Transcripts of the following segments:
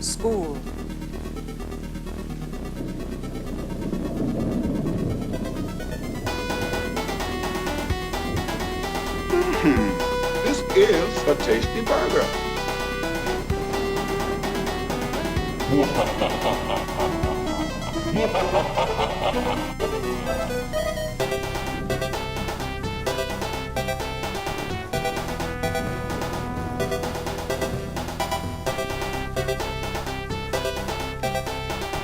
school. This is a tasty burger.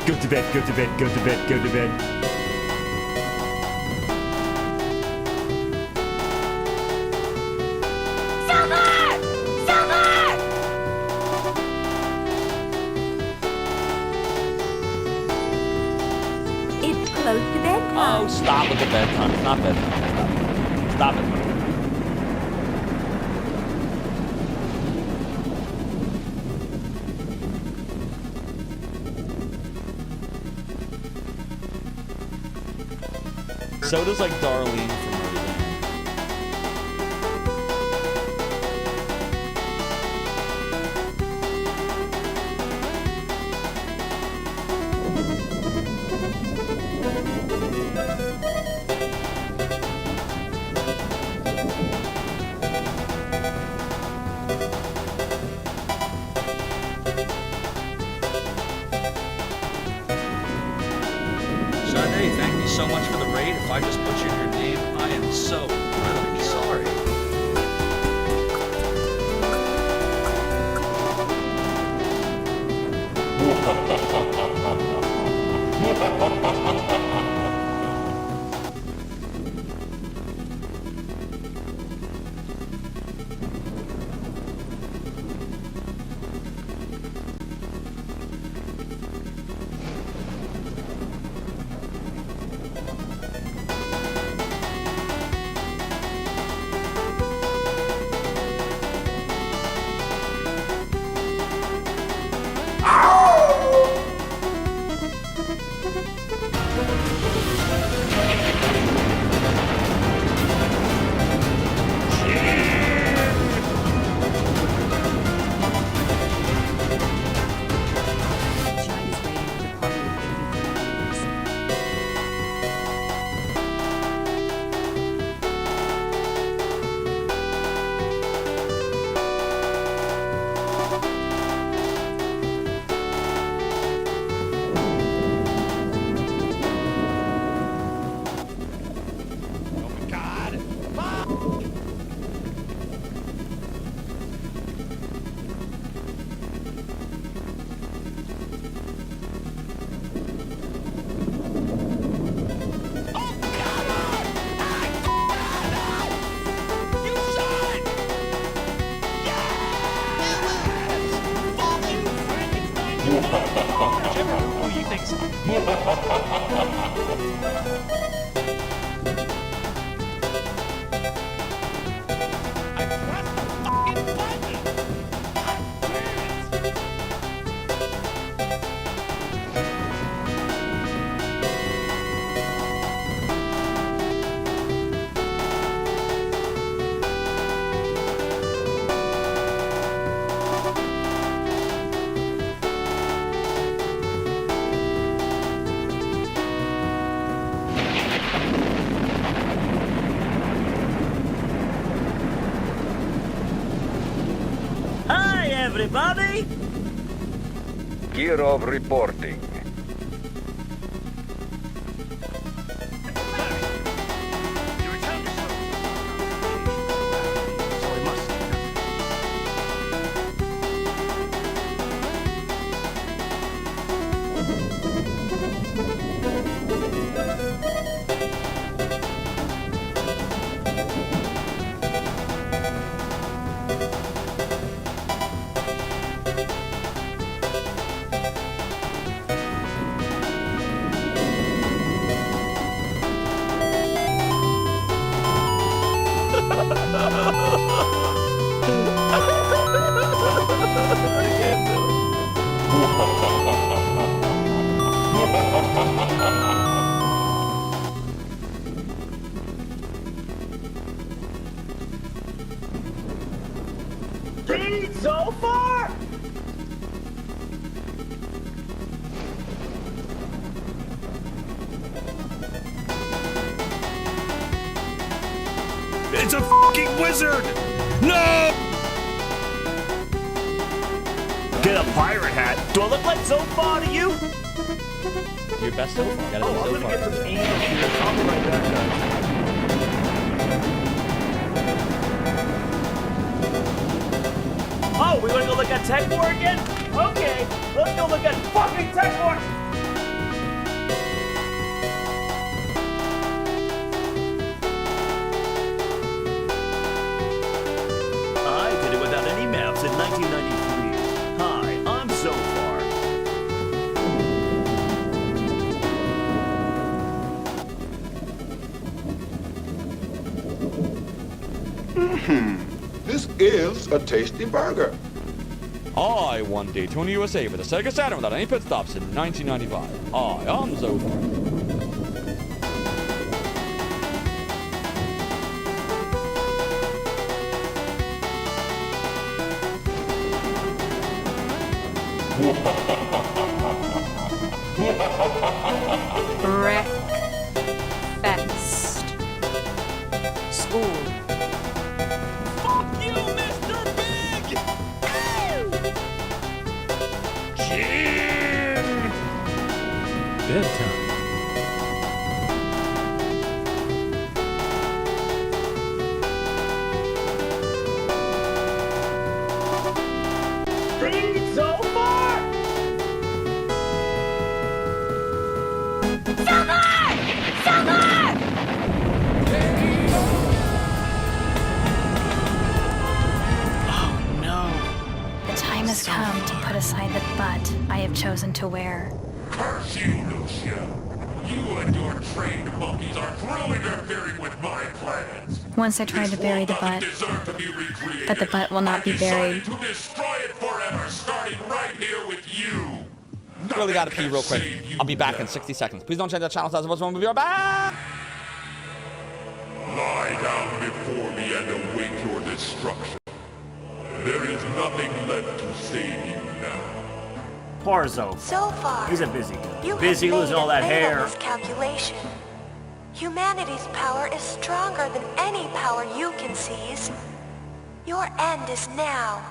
Go to bed, go to bed, go to bed, go to bed. Close to bedtime. Oh, stop with the bedtime. It's not bedtime. Stop it. So does like Darlene from Roseanne. Sade, thank you so much for the raid. If I just butchered your name, I am so incredibly sorry. Who you think's I pressed the fucking button! Hi, everybody! Kirov reporting. You returned yourself. So it must. wizard! No! Get a pirate hat. Do I look like Zofar to you? Your best so far. Gotta Oh, be I'm so gonna far. get some angels here. I'll be right back, guys. Oh, we wanna go look at Tech War again? Okay, let's go look at fucking Tech War! I did it without any maps in 1993. Hi, I'm Zofar. This is a tasty burger. I won Daytona USA for the Sega Saturn without any pit stops in 1995. I'm Zofar. Breakfast. School. Fuck you, Mr. Big! Bedtime. Bring it so far! The time has come to put aside the butt I have chosen to wear. Curse you, Lucia! You and your trained monkeys are through interfering with my plans. Once I tried to bury the butt, Deserve to be recreated. but the butt will not be buried. To destroy it forever, starting right here with you. Really gotta pee real quick. I'll be back in 60 seconds. Please don't change that channel size of us when we'll be right back. Lie down before me and await your destruction. There is nothing left to save you now. Poor Zof. So far, He's a busy you guy. Busy have losing made all a that hair. fatal miscalculation. Humanity's power is stronger than any power you can seize. Your end is now.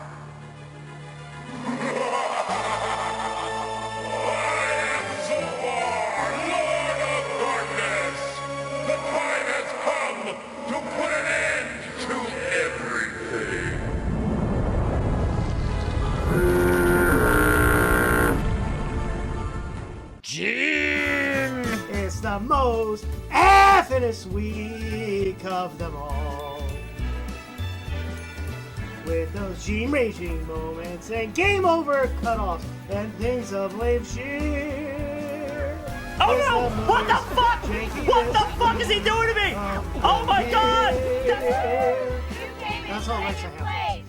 The time has come to put an end to everything. It's the most affinest week of them all. With those G-raging moments and game over cutoffs and things of lame cheer. Oh no! What the fuck? What the fuck is he doing to me? Oh my god! That's all Alexa has.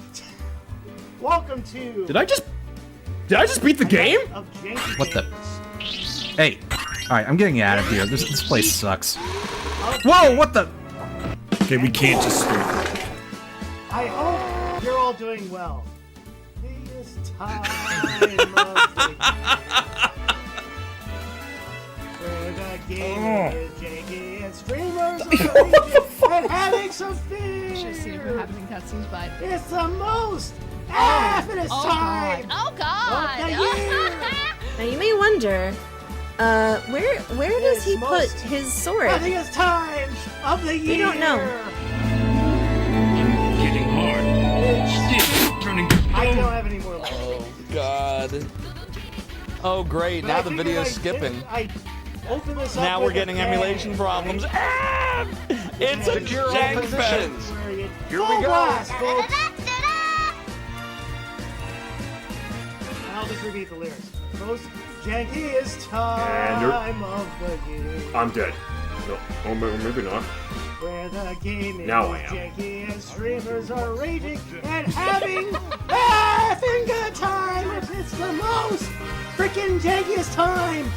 Welcome to Did I just beat the game? of Janky. What the? Hey. Alright, I'm getting out of here. This place sucks. Whoa, what the? Okay, we can't just scream. I hope you're all doing well. This time of the where the game is janky and streamers are raging and having some fear. Should have seen if we're happening cutscenes, but It's the most affinest time oh of god! the year. Now you may wonder, where does he It's put most his sword? Happiest time of the year. We don't know. Getting hard. Turning. I don't have any more left. Oh god. Oh great, But now I the figured video's I'd skipping. open this up Now with we're getting a bang, emulation problems. right? Ah! It's a Secure all jank positions. fest. Here Full we go. blast, folks. And I'll just repeat the lyrics. Most jankiest time of the year. I'm dead. No, oh, maybe not. Where the game is Now I am. janky and streamers are raging and having effing good time. It's the most freaking jankiest time.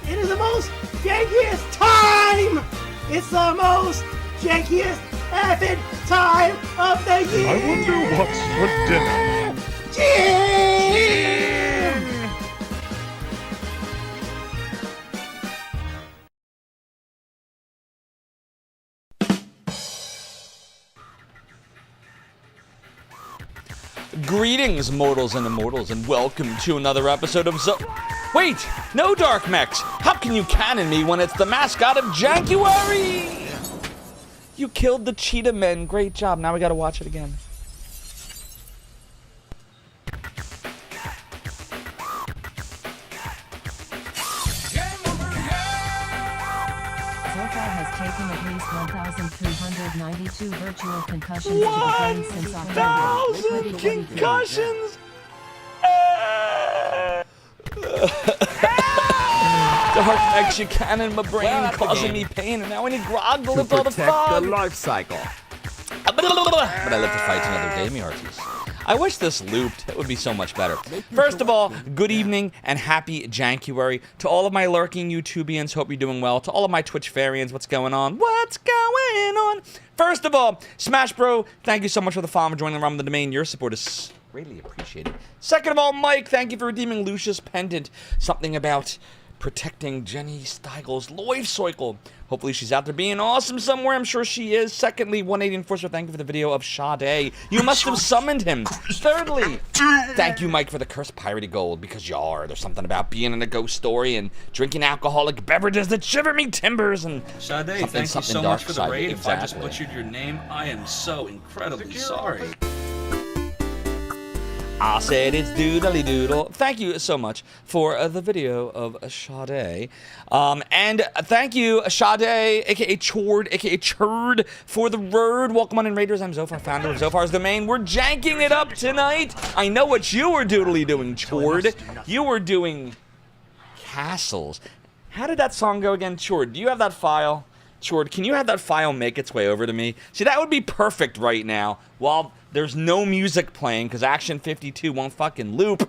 It is the most jankiest time. It's the most jankiest effing time of the year. I wonder what's for dinner. Jim! Greetings, mortals and immortals, and welcome to another episode of Wait! No, Dark Mechs! How can you cannon me when it's the mascot of Jankuary? You killed the cheetah men. Great job. Now we gotta watch it again. Taken at least 1,392 virtual concussions to the brain since October 1,000 concussions! Dark Mechs, you cannon my brain, causing me pain, and now I need grog to lift all the fog. the life cycle. But I live to fight another day, me hearties. I wish this looped. It would be so much better. First of all, good evening and happy Jankuary. To all of my lurking YouTubians, hope you're doing well. To all of my Twitch farians, what's going on? What's going on? First of all, Smash Bro, thank you so much for the follow and joining the realm of the domain. Your support is greatly appreciated. Second of all, Mike, thank you for redeeming Lucius Pendant. Something about protecting Jenny Steigel's life cycle. Hopefully she's out there being awesome somewhere. I'm sure she is. Secondly, 180 Enforcer, thank you for the video of Sade. You must have summoned him. Thirdly, thank you, Mike, for the cursed piratey gold, because you are. There's something about being in a ghost story and drinking alcoholic beverages that shiver me timbers and Sade, thank you so much for the raid. If I just butchered your name, I am so incredibly sorry. I said it's doodly doodle. Thank you so much for the video of Sade. And thank you, Sade, aka Chord, aka Churd, for the word. Welcome on in, Raiders. I'm Zophar, founder of Zophar's Domain. We're janking it up tonight. I know what you were doodly doing, Chord. You were doing castles. How did that song go again, Chord? Do you have that file? Chord, can you have that file make its way over to me? See, that would be perfect right now. While there's no music playing, because Action 52 won't fucking loop.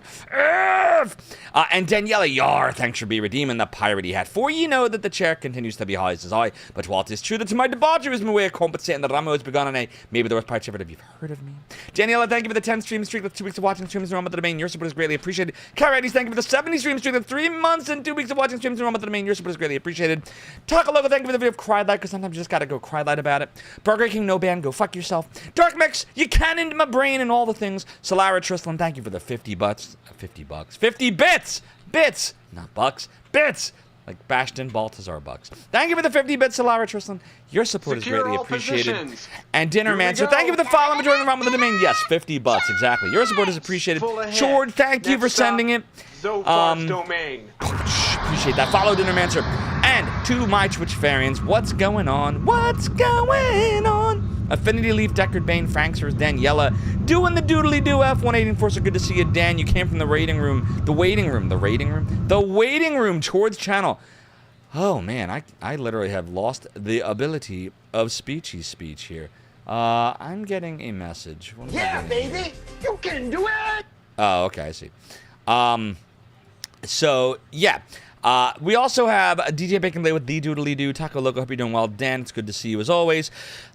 And Daniela Yar, thanks for redeeming the piratey hat. For you know that the chair continues to be high as I. But while it is true that to my debauchery is my way of compensating the Ramo has begun on a maybe the worst pirate ever if you've heard of me. Daniela, thank you for the 10 stream streak with 2 weeks of watching streams in Realm of the Domain. Your support is greatly appreciated. Kyrides, thank you for the 70 stream streak with 3 months and 2 weeks of watching streams in Realm of the Domain. Your support is greatly appreciated. Takalogo, thank you for the video of Cry Light, because sometimes you just gotta go cry light about it. Burger King, no ban, go fuck yourself. Dark Mechs, you cannoned my brain and all the things. Solara Trislan, thank you for the 50 bucks. 50 bucks. 50 bits! Bits! Not bucks. Bits! Like Bastion Baltazar bucks. Thank you for the 50 bits, Solara Trislan. Your support is greatly appreciated. And Dinner Man, so thank you for the follow and joining the realm of the domain. Yes, 50 bucks, exactly. Your support is appreciated. Chord, thank you for sending it. Zophar's Domain. Appreciate that. Follow Dinner Man, sir. And to my Twitch variants, what's going on? What's going on? Affinity Leaf, Deckard Bane, Franksers, Daniela, doing the doodly doo F180 Enforcer. Good to see you, Dan. You came from the waiting room. The waiting room towards channel. Oh man, I literally have lost the ability of speechy speech here. I'm getting a message. Yeah, baby, you can do it. Oh, okay, I see. So yeah. We also have DJ Bacon Lay with the Doodly Doo. Taco Loco, hope you're doing well. Dan, it's good to see you as always.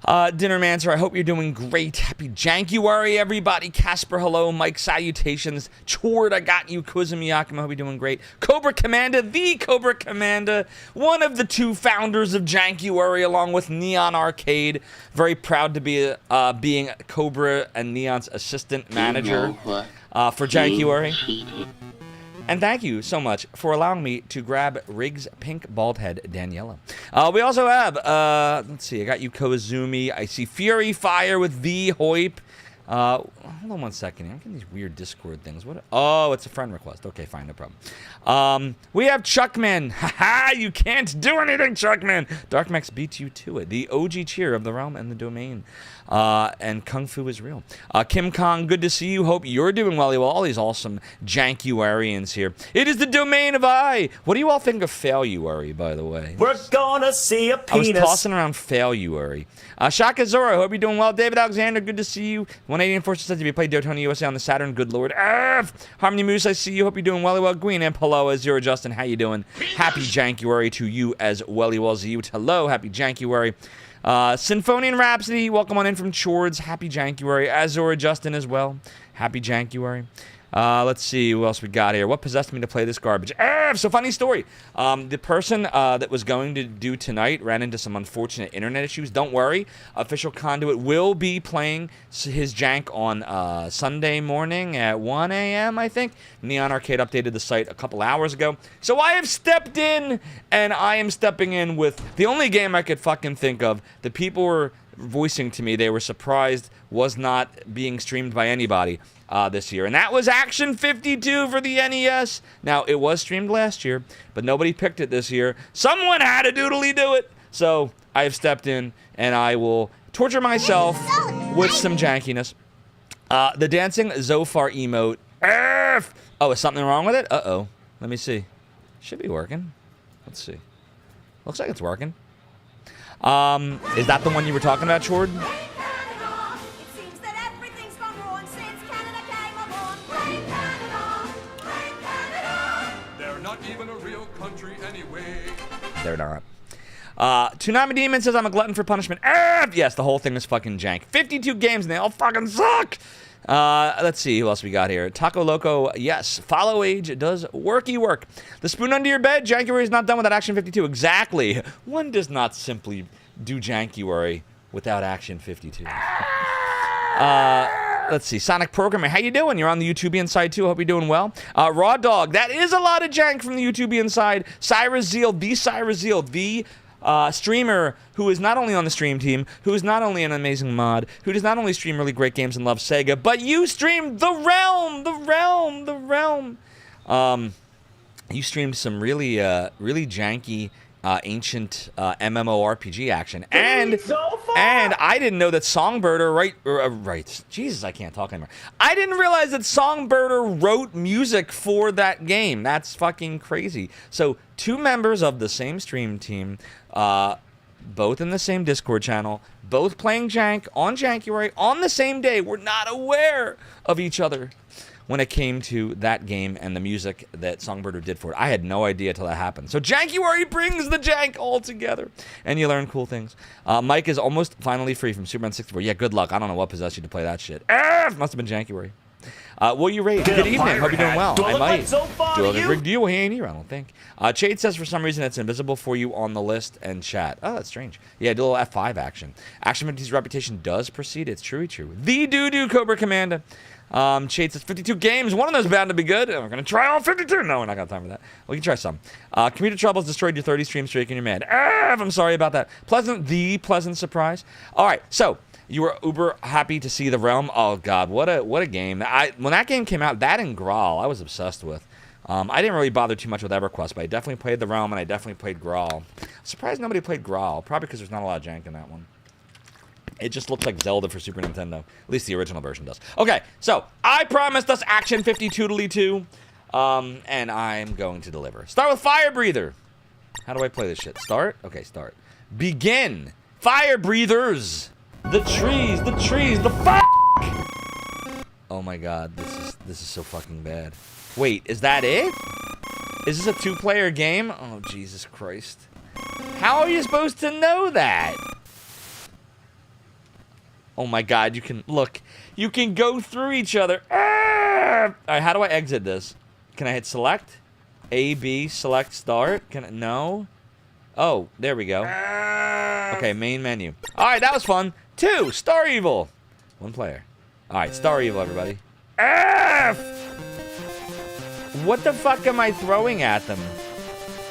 Dinner Mancer, I hope you're doing great. Happy Jankuary, everybody. Casper, hello. Mike, salutations. Chord, I got you. Kuzumiyakima, hope you're doing great. Cobra Commander, the Cobra Commander, one of the 2 founders of Jankuary, along with Neon Arcade. Very proud to be being Cobra and Neon's assistant manager for Jankuary. And thank you so much for allowing me to grab Riggs' pink bald head, Daniela. We also have, let's see, I got you Kozumi. I see Fury Fire with the Hoip. Hold on one second. I'm getting these weird Discord things. What? Oh, it's a friend request. Okay, fine, no problem. We have Chuckman. Haha, you can't do anything, Chuckman. Dark Mechs beats you to it. The OG cheer of the realm and the domain. And Kung Fu is real. Kim Kong, good to see you. Hope you're doing well. All these awesome Jankuarians here. It is the domain of I. What do you all think of Failuary, by the way? We're gonna see a penis. I was tossing around Failuary. Shaka Zora, hope you're doing well. David Alexander, good to see you. 180 Enforcer says if you play Dotona USA on the Saturn, good lord. Harmony Moose, I see you. Hope you're doing well. Green and Paloa, Zero Justin, how you doing? Happy Jankuary to you as well as you. Hello, happy Jankuary. Symphonian Rhapsody, welcome on in from Chords. Happy Jankuary. Azora Justin as well. Happy Jankuary. Let's see who else we got here. What possessed me to play this garbage? So funny story. The person that was going to do tonight ran into some unfortunate internet issues. Don't worry. Official Conduit will be playing his jank on Sunday morning at 1 a.m., I think. Neon Arcade updated the site a couple hours ago. So I have stepped in, and I am stepping in with the only game I could fucking think of. The people were voicing to me they were surprised was not being streamed by anybody this year, and that was Action 52 for the NES. Now, it was streamed last year, but nobody picked it this year. Someone had to doodly do it, so I have stepped in, and I will torture myself with some jankiness. The dancing Zofar emote. Oh, is something wrong with it? Uh-oh. Let me see. Should be working. Let's see. Looks like it's working. Is that the one you were talking about, Chord? They're not even a real country anyway. They're not. Toonami Demon says I'm a glutton for punishment. Yes, the whole thing is fucking jank. 52 games and they all fucking suck. Let's see who else we got here. Taco Loco, yes. Follow Age does worky work. The spoon under your bed. Jankuary is not done without Action 52. Exactly. One does not simply do Jankuary without Action 52. Let's see. Sonic Programmer, how you doing? You're on the YouTubian side too. Hope you're doing well. Raw Dog, that is a lot of jank from the YouTubian side. Cyrus Zeal, the streamer who is not only on the stream team, who is not only an amazing mod, who does not only stream really great games and love Sega, but you streamed The Realm. You streamed some really janky, ancient MMORPG action, and I didn't know that Songbirder Jesus, I can't talk anymore. I didn't realize that Songbirder wrote music for that game. That's fucking crazy. So 2 members of the same stream team, both in the same Discord channel, both playing jank on Jankuary on the same day, were not aware of each other when it came to that game and the music that Songbirder did for it. I had no idea till that happened. So Jankuary brings the jank all together, and you learn cool things. Mike is almost finally free from Superman 64. Yeah, good luck. I don't know what possessed you to play that shit. Must have been Jankuary. Will you raid? Good evening. Hope you're doing well. I might. Do a big deal. He ain't here, I don't think. Chade says for some reason it's invisible for you on the list and chat. Oh, that's strange. Yeah, do a little F5 action. Action 50's reputation does precede. It's true. The doo-doo Cobra Commander. Chade says 52 games. One of those bound to be good. We're going to try all 52. No, we're not got time for that. We can try some. Computer troubles destroyed your 30 stream streak and you're mad. I'm sorry about that. Pleasant surprise. All right, so you were uber happy to see The Realm. Oh, God, what a game. When that game came out, that and Grawl, I was obsessed with. I didn't really bother too much with EverQuest, but I definitely played The Realm and I definitely played Grawl. Surprised nobody played Grawl, probably because there's not a lot of jank in that one. It just looks like Zelda for Super Nintendo. At least the original version does. Okay, so I promised us Action 52 and I'm going to deliver. Start with Fire Breather. How do I play this shit? Start? Okay, start. Begin. Fire Breathers. The trees, the fuck! Oh my God, this is so fucking bad. Wait, is that it? Is this a 2-player game? Oh, Jesus Christ. How are you supposed to know that? Oh my God, you can go through each other. All right, how do I exit this? Can I hit select? A, B, select, start? No? Oh, there we go. Okay, main menu. All right, that was fun. 2, Star Evil. 1 player. All right, Star Evil, everybody. What the fuck am I throwing at them?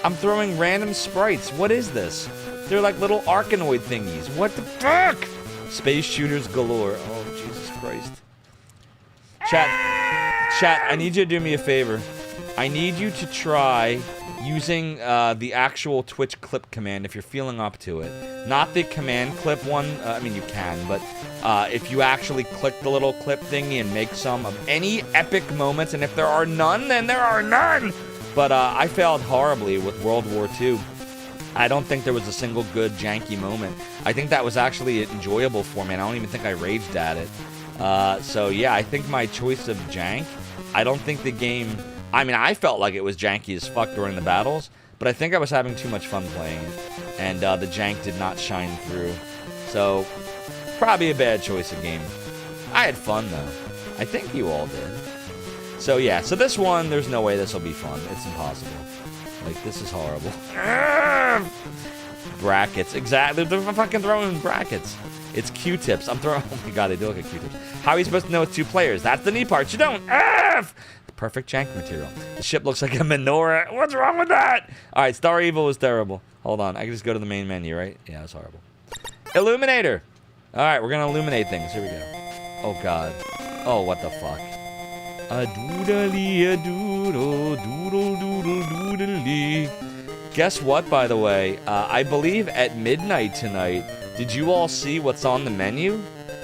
I'm throwing random sprites. What is this? They're like little Arkanoid thingies. What the fuck? Space shooters galore. Oh, Jesus Christ. Chat, I need you to do me a favor. I need you to try using the actual Twitch clip command if you're feeling up to it. Not the command clip one. I mean, you can, but if you actually click the little clip thingy and make some of any epic moments, and if there are none, then there are none! But I failed horribly with World War II. I don't think there was a single good janky moment. I think that was actually enjoyable for me, and I don't even think I raged at it. So yeah, I think my choice of jank, I don't think the game... I mean, I felt like it was janky as fuck during the battles, but I think I was having too much fun playing it, and the jank did not shine through. So, probably a bad choice of game. I had fun, though. I think you all did. So yeah, so this one, there's no way this will be fun. It's impossible. Like, this is horrible. Brackets, exactly. They're fucking throwing brackets. It's Q-tips. I'm throwing. Oh my god, they do look like Q-tips. How are you supposed to know it's 2 players? That's the neat part. You don't. Perfect jank material. The ship looks like a menorah. What's wrong with that? All right, Star Evil was terrible. Hold on, I can just go to the main menu, right? Yeah, it's horrible. Illuminator. All right, we're gonna illuminate things. Here we go. Oh god. Oh, what the fuck? A doodly a doodle doodle doodle doodly. Guess what, by the way? I believe at midnight tonight, did you all see what's on the menu?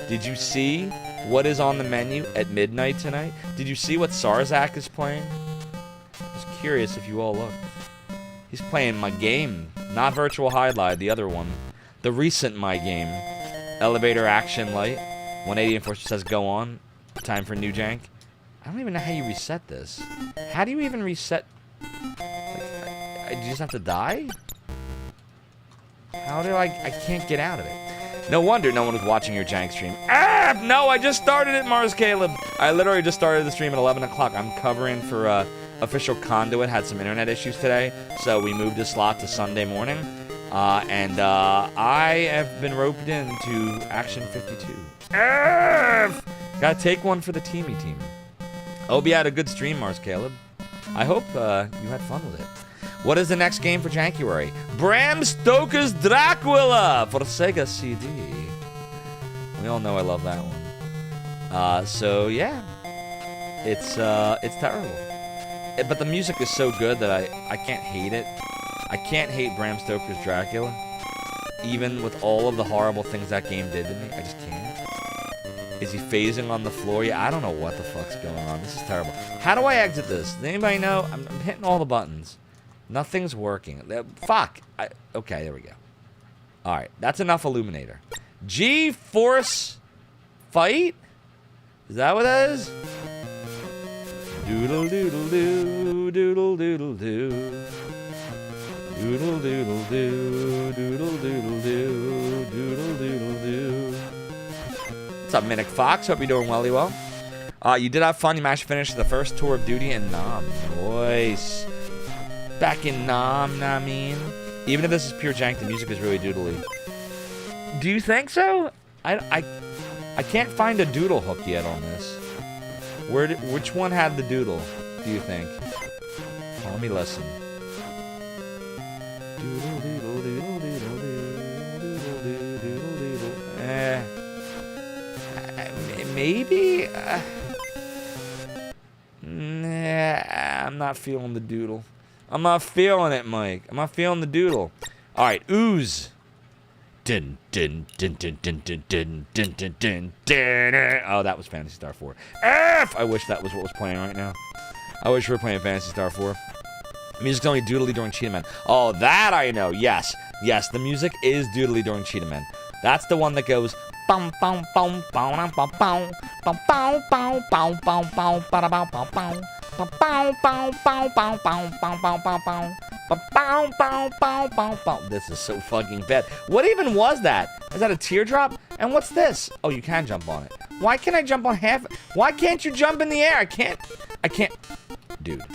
Did you see what is on the menu at midnight tonight? Did you see what Sarzak is playing? I was curious if you all looked. He's playing my game. Not Virtual Highlight, the other one. The recent my game. Elevator Action Light. 180 Enforcer says go on. Time for new jank. I don't even know how you reset this. How do you even reset? Like, do you just have to die? How do I can't get out of it. No wonder no one was watching your jank stream. No, I just started it, Mars Caleb. I literally just started the stream at 11 o'clock. I'm covering for Official Conduit. Had some internet issues today, so we moved the slot to Sunday morning. And I have been roped into Action 52. Gotta take one for the teamy team. Hope you had a good stream, Mars Caleb. I hope you had fun with it. What is the next game for Jankuary? Bram Stoker's Dracula for Sega CD. We all know I love that one. So yeah, it's terrible. But the music is so good that I can't hate it. I can't hate Bram Stoker's Dracula, even with all of the horrible things that game did to me. I just can't. Is he phasing on the floor? Yeah, I don't know what the fuck's going on. This is terrible. How do I exit this? Does anybody know? I'm hitting all the buttons. Nothing's working. Fuck. Okay, there we go. All right, that's enough Illuminator. G-Force Fight? Is that what that is? Doodle doodle doo, doodle doodle doo. Doodle doodle doo, doodle doodle doo, doodle doodle doo. What's up, Minic Fox? Hope you're doing well. You did have fun. You managed to finish the first tour of duty in Nam. Nice. Back in Nam, I mean. Even if this is pure jank, the music is really doodly. Do you think so? I can't find a doodle hook yet on this. Which one had the doodle, do you think? Oh, let me listen. Doodle doodle doodle doodle doodle doodle doodle. Maybe? Nah, I'm not feeling the doodle. I'm not feeling it, Mike. I'm not feeling the doodle. All right, ooze. Din din din din din din din din din din din. Oh, that was Phantasy Star 4. F! I wish that was what was playing right now. I wish we were playing Phantasy Star 4. Music's only doodly during Cheetah Man. Oh, that I know. Yes. Yes, the music is doodly during Cheetah Man. That's the one that goes bum bum bum bum bum bum bum bum bum bum bum bum bum bum bum bum. This is so fucking bad. What even was that? Is that a teardrop? And what's this? Oh, you can jump on it. Why can't I jump on half? Why can't you jump in the air? I can't. Dude,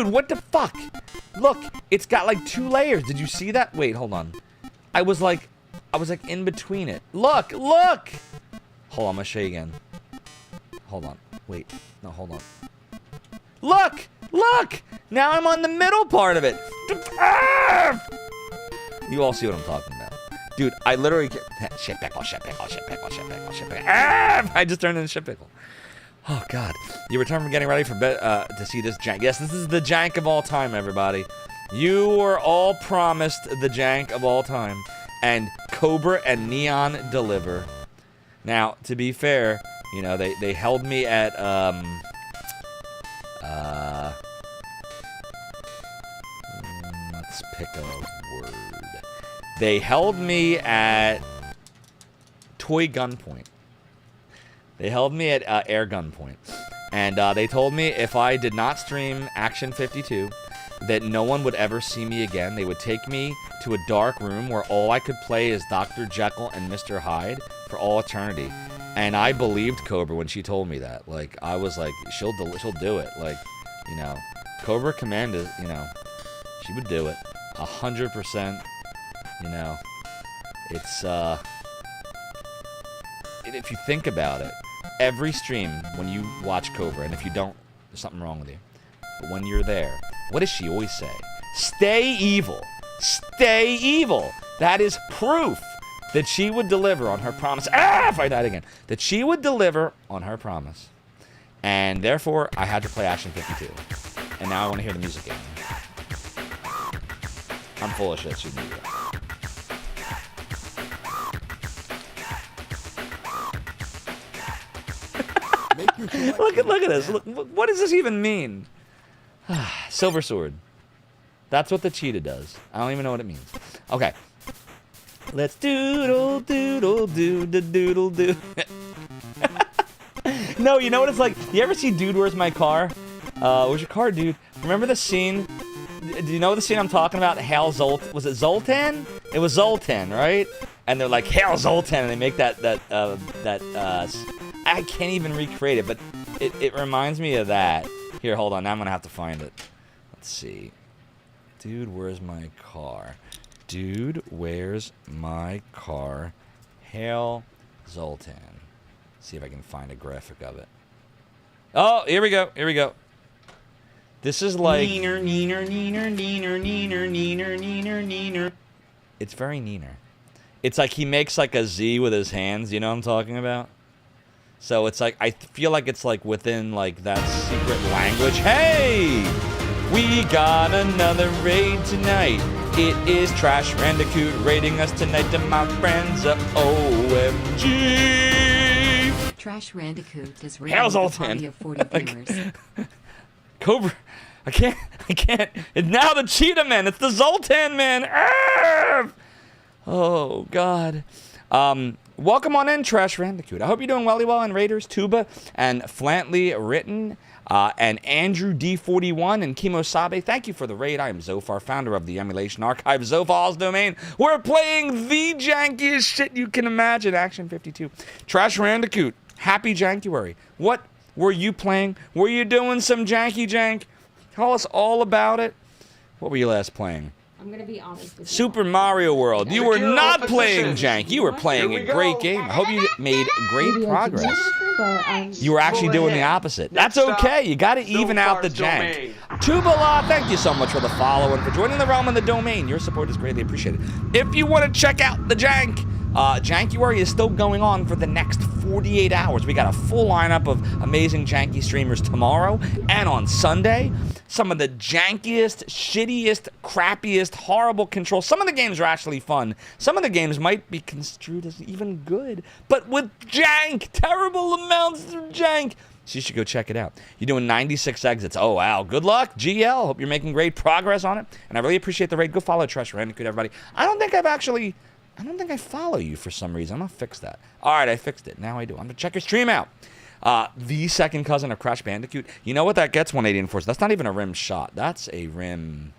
what the fuck? Look, it's got like 2 layers. Did you see that? Wait, hold on. I was like in between it. Look. Hold on, I'm gonna show you again. Hold on. Wait. No, hold on. Look! Now I'm on the middle part of it. You all see what I'm talking about. Dude, I literally shit pickle. I just turned into shit pickle. Oh, God. You return from getting ready for to see this jank. Yes, this is the jank of all time, everybody. You were all promised the jank of all time. And Cobra and Neon deliver. Now, to be fair, you know, they held me at, let's pick a word. They held me at toy gunpoint. They held me at air gunpoint. And they told me if I did not stream Action 52, that no one would ever see me again. They would take me to a dark room where all I could play is Dr. Jekyll and Mr. Hyde for all eternity. And I believed Cobra when she told me that. Like, I was like, she'll do it. Like, you know, Cobra Commander, you know, she would do it. 100%. You know, it's, if you think about it, every stream when you watch Cobra, and if you don't, there's something wrong with you. But when you're there, what does she always say? Stay evil. Stay evil. That is proof that she would deliver on her promise. If I died again. That she would deliver on her promise. And therefore, I had to play Action 52. And now I want to hear the music again. I'm full of shit. She knew that. Look at this. Look, what does this even mean? Silver sword. That's what the cheetah does. I don't even know what it means. Okay. Let's doodle doodle do the doodle do. No, you know what it's like? You ever see Dude, Where's My Car? Where's your car, dude? Remember the scene? Do you know the scene I'm talking about? Hail Zoltan. Was it Zoltan? It was Zoltan, right? And they're like, Hail Zoltan, and they make that I can't even recreate it, but it reminds me of that. Here, hold on. Now I'm gonna have to find it. Let's see. Dude, where's my car? Dude, where's my car? Hail Zoltan. See if I can find a graphic of it. Oh, here we go. Here we go. This is like neener, neener, neener, neener, neener, neener, neener, neener. It's very neener. It's like he makes like a Z with his hands. You know what I'm talking about? So it's like, I feel like it's like within like that secret language. Hey! We got another raid tonight. It is Trash Randicoot raiding us tonight to my friends. OMG! Trash Randicoot is raiding a party of 40 viewers. Cobra, I can't. It's now the Cheetah Man. It's the Zoltan Man. Arrgh! Oh, God. Welcome on in, Trash Randicoot. I hope you're doing well and Raiders, Tuba, and Flantley Written, and Andrew D41 and Kimosabe. Thank you for the raid. I am Zofar, founder of the Emulation Archive, Zofar's Domain. We're playing the jankiest shit you can imagine, Action 52. Trash Randicoot, happy Jankuary. What were you playing? Were you doing some janky jank? Tell us all about it. What were you last playing? I'm gonna be honest with you. Super Mario World. You were not playing jank. You were playing a great game. I hope you made great progress. You were actually doing the opposite. That's okay. You got to even out the jank. Tubala, thank you so much for the follow and for joining the realm and the domain. Your support is greatly appreciated. If you want to check out the jank, Jankuary is still going on for the next 48 hours. We got a full lineup of amazing janky streamers tomorrow and on Sunday. Some of the jankiest, shittiest, crappiest, horrible controls. Some of the games are actually fun. Some of the games might be construed as even good, but with jank, terrible amounts of jank. So you should go check it out. You're doing 96 exits. Oh, wow. Good luck, GL. Hope you're making great progress on it. And I really appreciate the raid. Go follow Trash Randicoot, everybody. I don't think I follow you for some reason. I'm going to fix that. All right, I fixed it. Now I do. I'm going to check your stream out. The second cousin of Crash Bandicoot. You know what that gets, 180 and 4? That's not even a rim shot. That's a rim.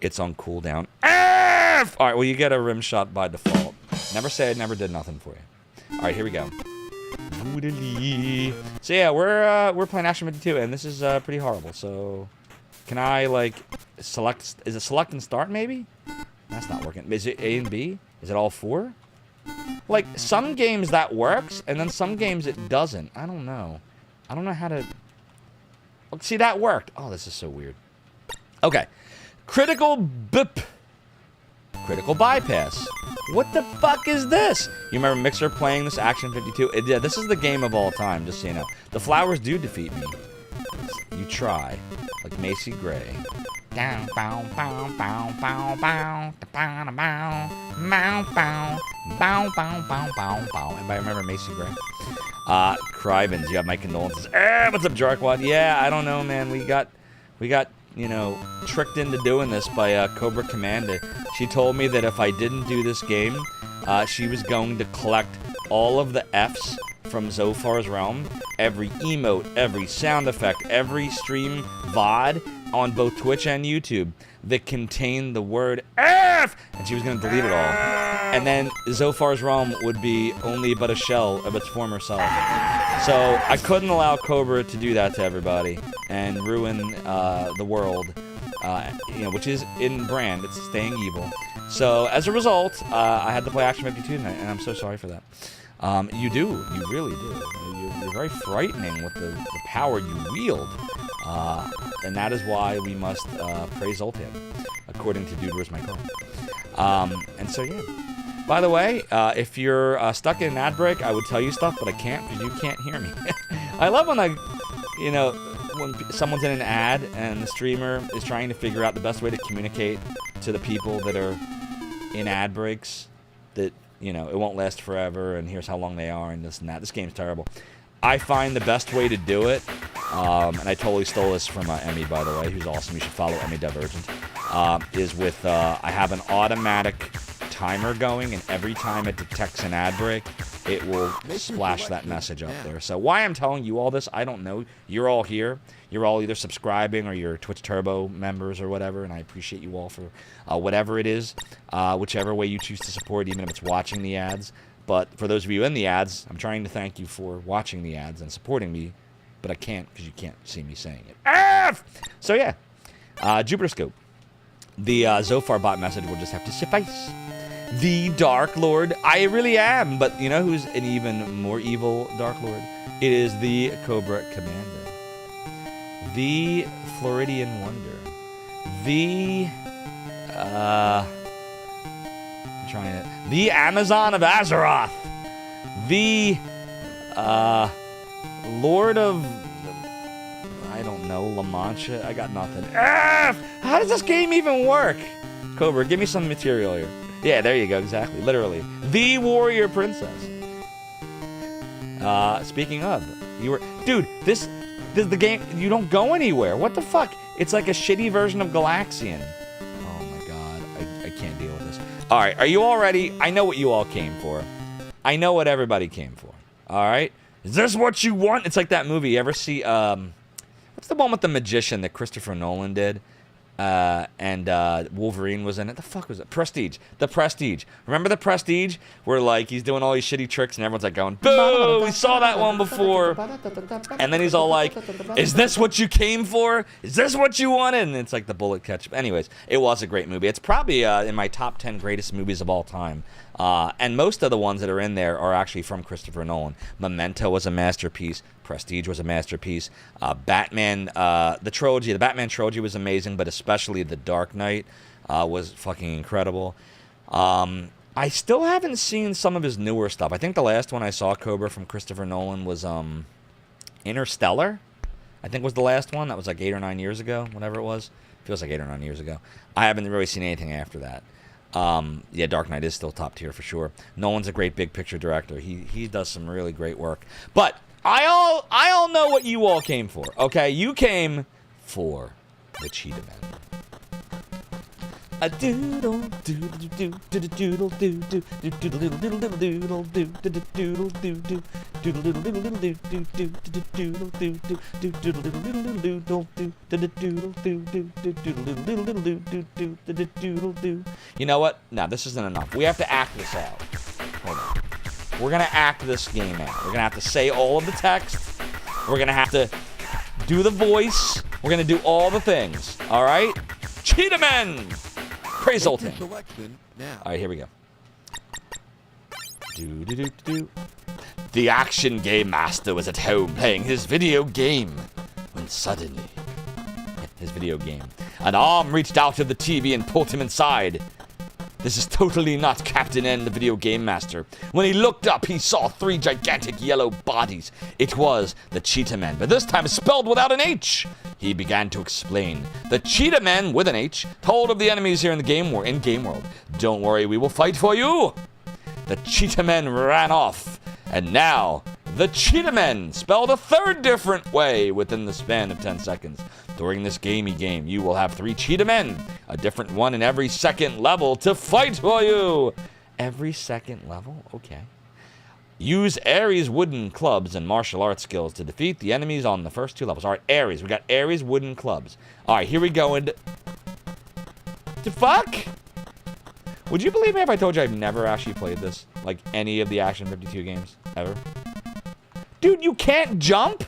It's on cooldown. All right, well, you get a rim shot by default. Never say I never did nothing for you. All right, here we go. So, yeah, we're playing Action 52, and this is pretty horrible. So, can I, like, select? Is it select and start, maybe? That's not working. Is it A and B? Is it all four? Like, some games that works, and then some games it doesn't. I don't know. I don't know how to... Look, see, that worked. Oh, this is so weird. Okay. Critical bypass. What the fuck is this? You remember Mixer playing this Action 52? Yeah, this is the game of all time, just so you know. The flowers do defeat me. You try. Like Macy Gray. Down, bow, bow, bow, bow, bow, bow, bow, bow, bow, bow, bow, bow, bow, bow. Anybody remember Macy Gray? Crybins, you have my condolences. What's up, Jarkwad? Yeah, I don't know, man. We got, you know, tricked into doing this by Cobra Commander. She told me that if I didn't do this game, she was going to collect all of the Fs from Zofar's Realm, every emote, every sound effect, every stream VOD on both Twitch and YouTube. that contained the word F, and she was going to delete it all. And then Zophar's realm would be only but a shell of its former self. So I couldn't allow Cobra to do that to everybody and ruin the world, which is in brand. It's staying evil. So as a result, I had to play Action 52 tonight, and I'm so sorry for that. You do. You really do. You're very frightening with the power you wield. And that is why we must praise Zoltan, according to Dude, Where's My Car? And so, yeah. By the way, if you're stuck in an ad break, I would tell you stuff, but I can't because you can't hear me. I love when when someone's in an ad and the streamer is trying to figure out the best way to communicate to the people that are in ad breaks that, it won't last forever and here's how long they are and this and that. This game's terrible. I find the best way to do it, and I totally stole this from Emmy, by the way, who's awesome. You should follow Emmy Divergent, is with, I have an automatic timer going, and every time it detects an ad break, it will splash that message up there. So why I'm telling you all this, I don't know. You're all here. You're all either subscribing or you're Twitch Turbo members or whatever, and I appreciate you all for whatever it is, whichever way you choose to support, even if it's watching the ads. But for those of you in the ads, I'm trying to thank you for watching the ads and supporting me, but I can't because you can't see me saying it. F! So yeah, Jupiter Scope. The Zophar bot message will just have to suffice. The Dark Lord, I really am, but you know who's an even more evil Dark Lord? It is the Cobra Commander. The Floridian Wonder. The, the Amazon of Azeroth. The, Lord of, I don't know, La Mancha. I got nothing. F! How does this game even work? Cobra, give me some material here. Yeah, there you go, exactly, literally. The Warrior Princess. Speaking of, dude, this is the game, you don't go anywhere. What the fuck? It's like a shitty version of Galaxian. Oh my god, I can't deal with this. All right, are you all ready? I know what you all came for. I know what everybody came for. All right? Is this what you want? It's like that movie. You ever see, what's the one with the magician that Christopher Nolan did? And Wolverine was in it. The fuck was it? Prestige. The Prestige. Remember The Prestige? Where, like, he's doing all these shitty tricks and everyone's like going, boo! We saw that one before. And then he's all like, is this what you came for? Is this what you wanted? And it's like the bullet catch. Anyways, it was a great movie. It's probably in my top 10 greatest movies of all time. And most of the ones that are in there are actually from Christopher Nolan. Memento was a masterpiece. Prestige was a masterpiece. Batman, the trilogy, the Batman trilogy was amazing, but especially The Dark Knight was fucking incredible. I still haven't seen some of his newer stuff. I think the last one I saw, Cobra, from Christopher Nolan was Interstellar, I think was the last one. That was like 8 or 9 years ago, whatever it was. Feels like 8 or 9 years ago. I haven't really seen anything after that. Yeah, Dark Knight is still top tier for sure. Nolan's a great big picture director. He does some really great work. But I all know what you all came for. Okay, you came for the Cheetah Man. A doodle doodle doodle doodle doodle doodle doodle doodle doodle doodle doodle doodle. You know what? No, this isn't enough. We have to act this out. Hold on. We're gonna act this game out. We're gonna have to say all of the text. We're gonna have to do the voice. We're gonna do all the things. All right? Cheetah Men! Praise Zoltan. Alright, here we go. The action game master was at home playing his video game when suddenly, his video game, an arm reached out of the TV and pulled him inside. This is totally not Captain N, the video game master. When he looked up, he saw 3 gigantic yellow bodies. It was the Cheetah Men, but this time spelled without an H. He began to explain. The Cheetah Men, with an H, told of the enemies here in the game world. Don't worry, we will fight for you. The Cheetah Men ran off, and now the Cheetah Men spelled a 3rd different way within the span of 10 seconds. During this game, you will have 3 Cheetah Men, a different one in every second level to fight for you. Every second level? Okay. Use Ares wooden clubs and martial arts skills to defeat the enemies on the first 2 levels. All right, Ares. We got Ares wooden clubs. All right, here we go. The fuck? Would you believe me if I told you I've never actually played this? Like, any of the Action 52 games, ever? Dude, you can't jump?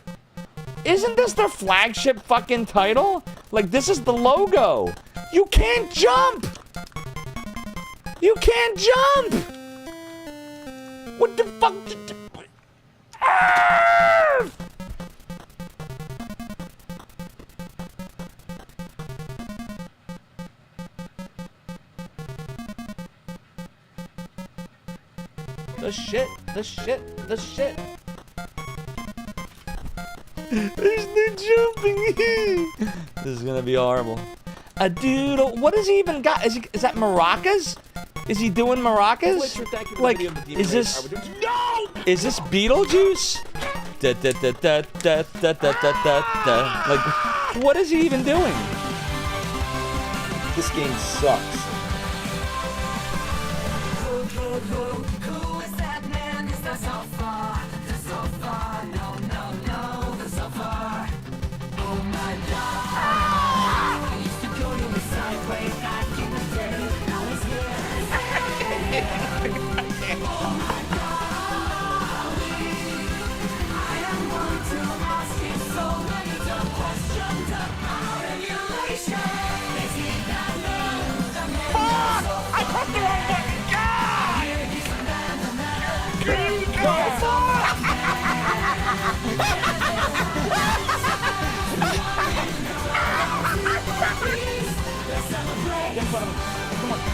Isn't this their flagship fucking title? Like, this is the logo. You can't jump! You can't jump! What the fuck? Ah! The shit. There's no jumping. This is gonna be horrible. A doodle. What has he even got? Is that maracas? Is he doing maracas? Like, is this Beetlejuice? Da, da, da, da, da, da, da, da, da. Like, what is he even doing? This game sucks.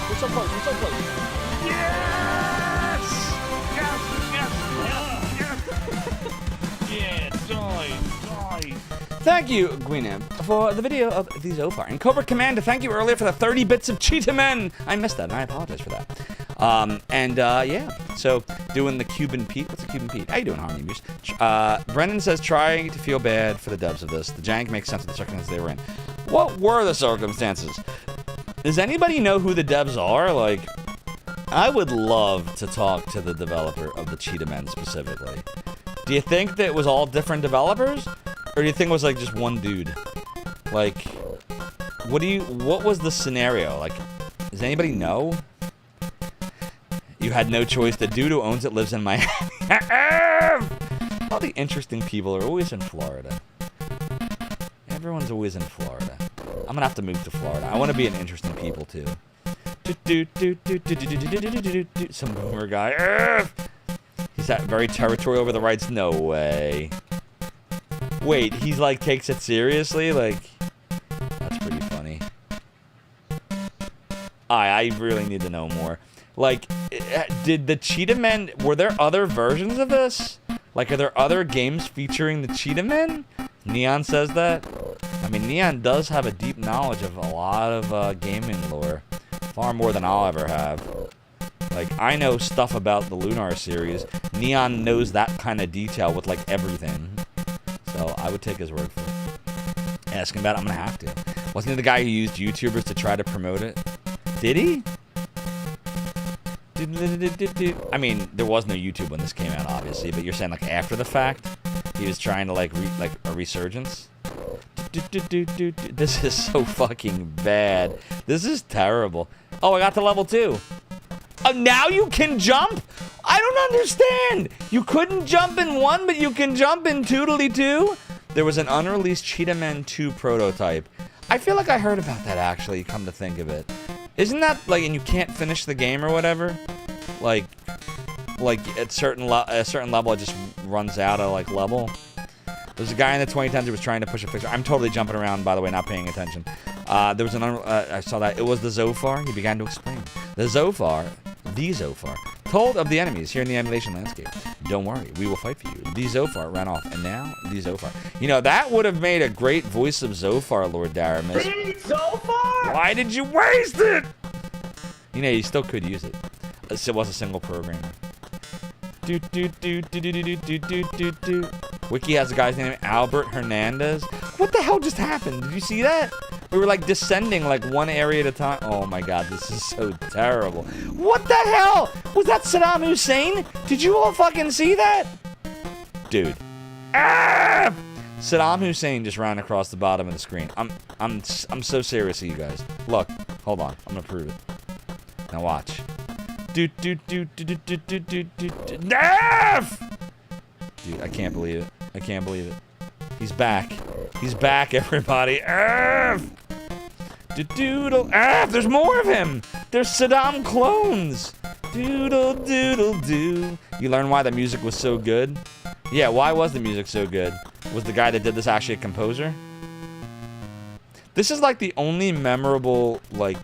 We're so close. Yes! Yeah, die. Thank you, Gwynam, for the video of the Zofar. And Cobra Commander, thank you earlier for the 30 bits of Cheetah Men. I missed that, and I apologize for that. Yeah, so doing the Cuban Pete. What's a Cuban Pete? How you doing, Harmony Muse? Brendan says, trying to feel bad for the dubs of this. The jank makes sense of the circumstances they were in. What were the circumstances? Does anybody know who the devs are? Like, I would love to talk to the developer of the Cheetah Men specifically. Do you think that it was all different developers? Or do you think it was like just one dude? Like, what was the scenario? Like, does anybody know? You had no choice. The dude who owns it lives in Miami. All the interesting people are always in Florida. Everyone's always in Florida. I'm gonna have to move to Florida. I want to be an interesting people too. Some boomer guy. He's that very territorial over the rights. No way. Wait, he's like takes it seriously? Like, that's pretty funny. I really need to know more. Like, did the Cheetah Men, were there other versions of this? Like, are there other games featuring the Cheetah Men? Neon says that. I mean, Neon does have a deep knowledge of a lot of gaming lore. Far more than I'll ever have. Like, I know stuff about the Lunar series. Neon knows that kind of detail with, like, everything. So, I would take his word for it. Ask him about it, I'm gonna have to. Wasn't he the guy who used YouTubers to try to promote it? Did he? I mean, there was no YouTube when this came out, obviously, but you're saying, like, after the fact? He was trying to, like a resurgence? This is so fucking bad. This is terrible. Oh, I got to level 2. Oh, now you can jump? I don't understand. You couldn't jump in 1, but you can jump in 2? There was an unreleased Cheetah Men 2 prototype. I feel like I heard about that, actually, come to think of it. Isn't that, like, and you can't finish the game or whatever? Like at a certain level, it just runs out of, like, level. There's a guy in the 2010s who was trying to push a picture. I'm totally jumping around, by the way, not paying attention. There was I saw that. It was the Zofar. He began to explain. The Zofar, told of the enemies here in the emulation landscape. Don't worry, we will fight for you. The Zofar ran off, and now the Zofar. You know, that would have made a great voice of Zofar, Lord Daramis. Zofar? Why did you waste it? You know, you still could use it. It was a single programmer. Wiki has a guy's name, Albert Hernandez. What the hell just happened? Did you see that? We were like descending like one area at a time. Oh my god, this is so terrible. What the hell? Was that Saddam Hussein? Did you all fucking see that? Dude. Ah! Saddam Hussein just ran across the bottom of the screen. I'm so serious with you guys. Look, hold on. I'm gonna prove it. Now watch. Nerf! Dude, I can't believe it. I can't believe it. He's back. He's back, everybody. Doodle. There's more of him. There's Saddam clones. Doodle doodle doo. You learn why the music was so good? Yeah, why was the music so good? Was the guy that did this actually a composer? This is like the only memorable like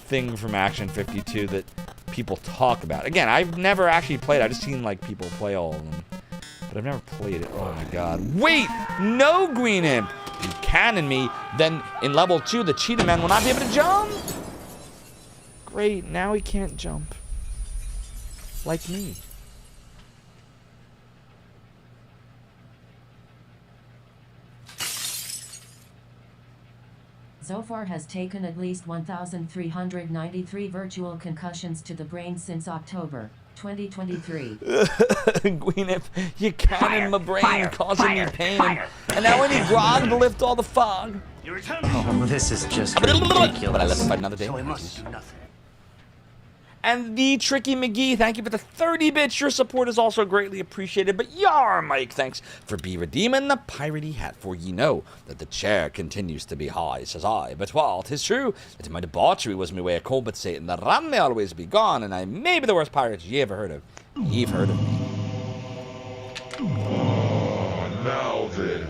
thing from Action 52 that people talk about. Again, I've never actually played. I've just seen like people play all of them, but I've never played it. Oh my god! Wait, no green imp. You cannon me. Then in level 2, the cheetah man will not be able to jump. Great. Now he can't jump. Like me. Zophar has taken at least 1,393 virtual concussions to the brain since October 2023. Gwyneth, you cannon my brain, causing me pain. And now I need grog to lift all the fog. Oh, this is just ridiculous. But I left him by another day. So it must do nothing. And the Tricky McGee, thank you for the 30 bits. Your support is also greatly appreciated. But yar, Mike, thanks for redeeming the piratey hat. For ye know that the chair continues to be high, says I. But while 'tis true that my debauchery was me way of cold, but Satan, the ram may always be gone, and I may be the worst pirate ye ever heard of. Ye've heard of me. Now then,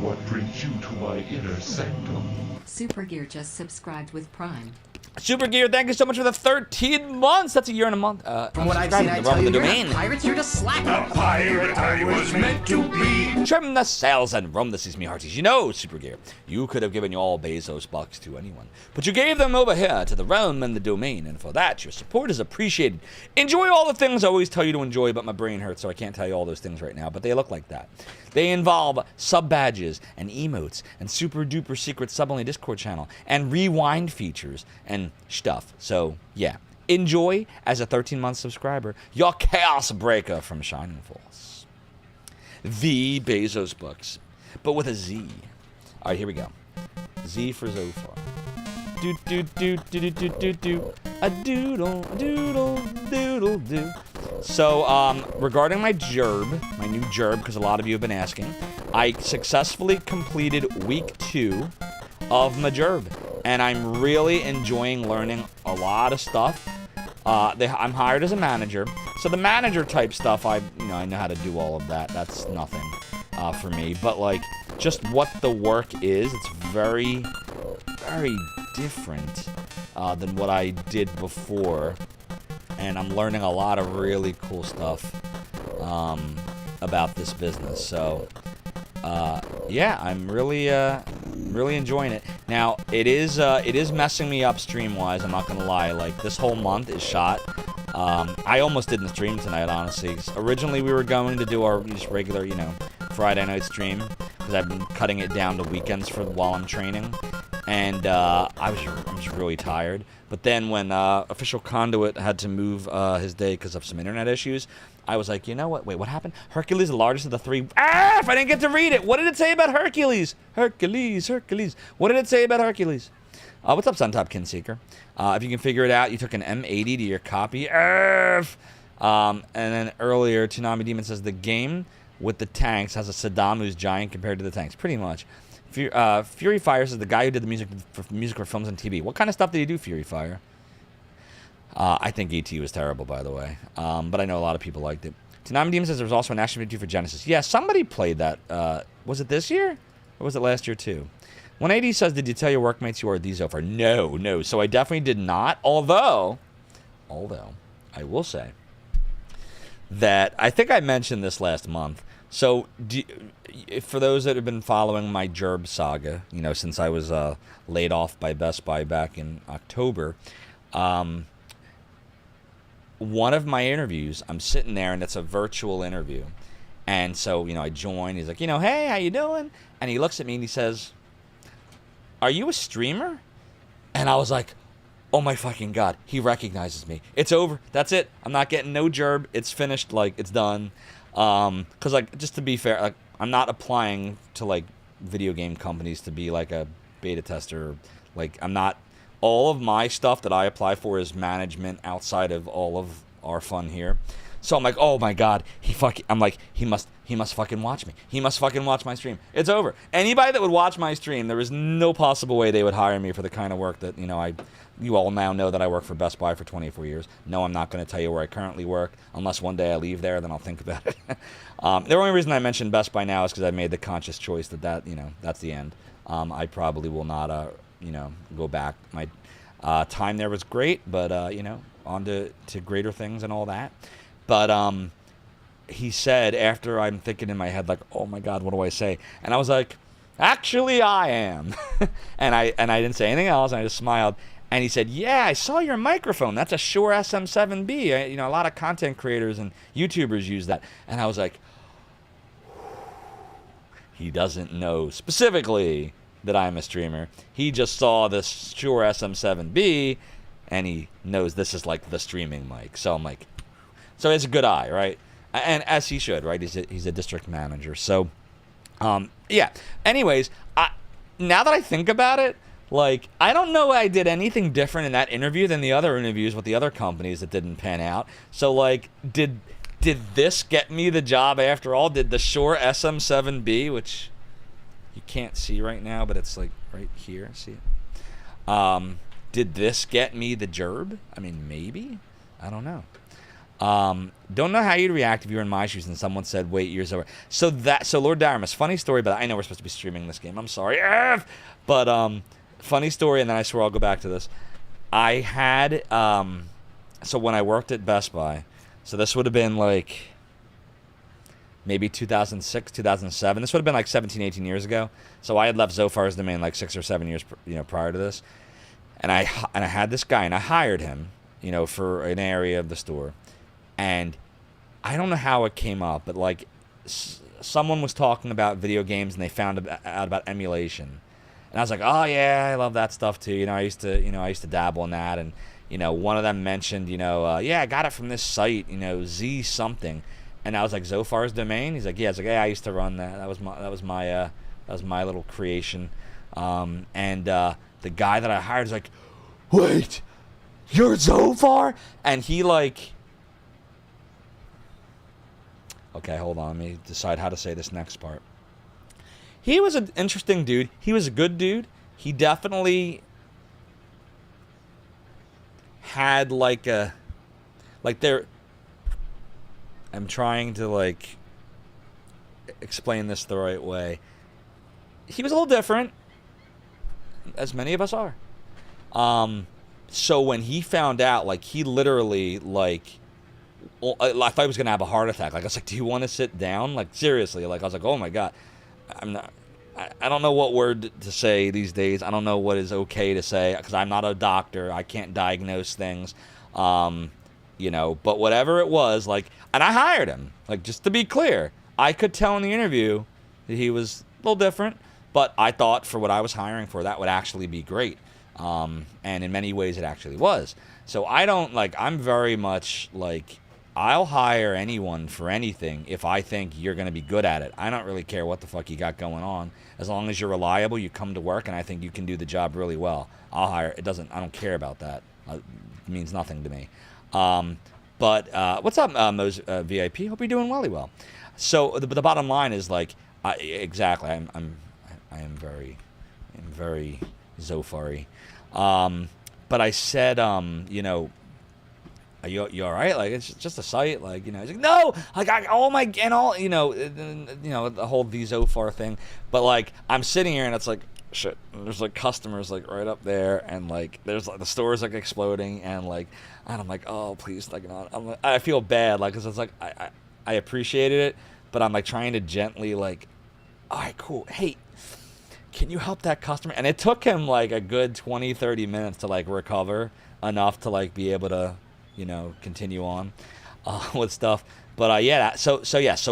what brings you to my inner sanctum? Supergear just subscribed with Prime. Super Gear, thank you so much for the 13 months. That's a year and a month. From what I've seen, I tell you, the you're domain. not pirates, you're just slackers. A pirate I was meant to be. Trim the sails and rum the seas, me hearties. You know, Super Gear, you could have given all Bezos bucks to anyone, but you gave them over here to the realm and the domain, and for that, your support is appreciated. Enjoy all the things I always tell you to enjoy, but my brain hurts, so I can't tell you all those things right now, but they look like that. They involve sub-badges and emotes and super-duper secret sub-only Discord channel and rewind features and stuff. So, yeah. Enjoy as a 13-month subscriber. Your Chaos Breaker from Shining Force. The Bezos books, but with a Z. All right, here we go. Z for Zophar. Do do do do do do do do. A doodle doodle doodle do. So, regarding my gerb, my new gerb, because a lot of you have been asking, I successfully completed week 2 of my gerb, and I'm really enjoying learning a lot of stuff. I'm hired as a manager, so the manager type stuff, I know how to do all of that. That's nothing for me, but like just what the work is, it's very, very different than what I did before. And I'm learning a lot of really cool stuff about this business. So, yeah, I'm really enjoying it. Now, it is messing me up stream-wise. I'm not gonna lie. Like this whole month is shot. I almost didn't stream tonight, honestly. Originally, we were going to do our just regular, Friday night stream because I've been cutting it down to weekends while I'm training. And I'm just really tired. But then when Official Conduit had to move his day because of some internet issues, I was like, you know what? Wait, what happened? Hercules, the largest of the three. If I didn't get to read it. What did it say about Hercules? Hercules. What did it say about Hercules? What's up, Suntop Kinseeker? If you can figure it out, you took an M80 to your copy. And then earlier, Tsunami Demon says the game with the tanks has a Saddam who's giant compared to the tanks. Pretty much. Fury Fire says the guy who did the music for films and TV. What kind of stuff did he do, Fury Fire? I think E.T. was terrible, by the way. But I know a lot of people liked it. Tsunami Demon says there was also an Action 52 for Genesis. Yeah, somebody played that. Was it this year? Or was it last year, too? 180 says, did you tell your workmates you are the Zophar? No. So I definitely did not. Although, I will say that I think I mentioned this last month. So, for those that have been following my gerb saga, since I was laid off by Best Buy back in October, one of my interviews, I'm sitting there, and it's a virtual interview. And so, I join. He's like, hey, how you doing? And he looks at me, and he says, are you a streamer? And I was like, oh my fucking God, he recognizes me. It's over. That's it. I'm not getting no gerb. It's finished. Like, it's done. Because, like, just to be fair, like, I'm not applying to like video game companies to be like a beta tester. Like I'm not. All of my stuff that I apply for is management outside of all of our fun here. So I'm like, oh my god, he must fucking watch me. He must fucking watch my stream. It's over. Anybody that would watch my stream, there is no possible way they would hire me for the kind of work that, you all now know that I work for Best Buy for 24 years. No, I'm not going to tell you where I currently work, unless one day I leave there, then I'll think about it. The only reason I mentioned Best Buy now is because I made the conscious choice that that's the end. I probably will not, go back. My time there was great, but, on to greater things and all that. But he said, after I'm thinking in my head, like, oh my God, what do I say? And I was like, actually, I am. and I didn't say anything else, and I just smiled. And he said, yeah, I saw your microphone. That's a Shure SM7B. A lot of content creators and YouTubers use that. And I was like, he doesn't know specifically that I'm a streamer. He just saw this Shure SM7B, and he knows this is like the streaming mic. So I'm like, so it's a good eye, right? And as he should, right? He's a district manager. So, yeah. Anyways, now that I think about it, like, I don't know I did anything different in that interview than the other interviews with the other companies that didn't pan out. So, like, did this get me the job after all? Did the Shure SM7B, which you can't see right now, but it's, like, right here. See it? Did this get me the gerb? I mean, maybe. I don't know. Don't know how you'd react if you were in my shoes and someone said, wait, years over. So Lord Daramus, funny story, but I know we're supposed to be streaming this game. I'm sorry. But, funny story, and then I swear I'll go back to this. I had, so when I worked at Best Buy, so this would have been like maybe 2006, 2007. This would have been like 17, 18 years ago. So I had left Zophar's Domain like 6 or 7 years, prior to this. And I had this guy, and I hired him, for an area of the store. And I don't know how it came up, but like someone was talking about video games, and they found out about emulation. And I was like, oh yeah, I love that stuff too. I used to dabble in that. And one of them mentioned, yeah, I got it from this site, Z something. And I was like, Zophar's Domain. He's like, yeah. I was like, yeah, I used to run that. That was my little creation. And the guy that I hired is like, wait, you're Zophar? And he like, okay, hold on, let me decide how to say this next part. He was an interesting dude. He was a good dude. He definitely had like I'm trying to explain this the right way. He was a little different, as many of us are. So when he found out, he literally, I thought he was going to have a heart attack. I was like, do you want to sit down? Seriously. I was like, oh my God. I don't know what word to say these days. I don't know what is okay to say, because I'm not a doctor. I can't diagnose things. But whatever it was, and I hired him. Just to be clear, I could tell in the interview that he was a little different, but I thought for what I was hiring for, that would actually be great. And in many ways it actually was. So I don't, I'm very much I'll hire anyone for anything if I think you're going to be good at it. I don't really care what the fuck you got going on. As long as you're reliable, you come to work, and I think you can do the job really well, I'll hire. I don't care about that. It means nothing to me. But what's up, Mo's VIP? Hope you're doing well. So the bottom line is exactly. I am very Zophar-y. But I said, are you all right? It's just a site. He's like, no, the whole Zophar thing. But I'm sitting here, and it's shit. There's customers right up there, and there's the store's exploding, and and I'm like, oh please, I feel bad, because it's I appreciated it, but I'm trying to gently all right, cool. Hey, can you help that customer? And it took him a good 20-30 minutes to recover enough to be able to continue on with stuff. But yeah, so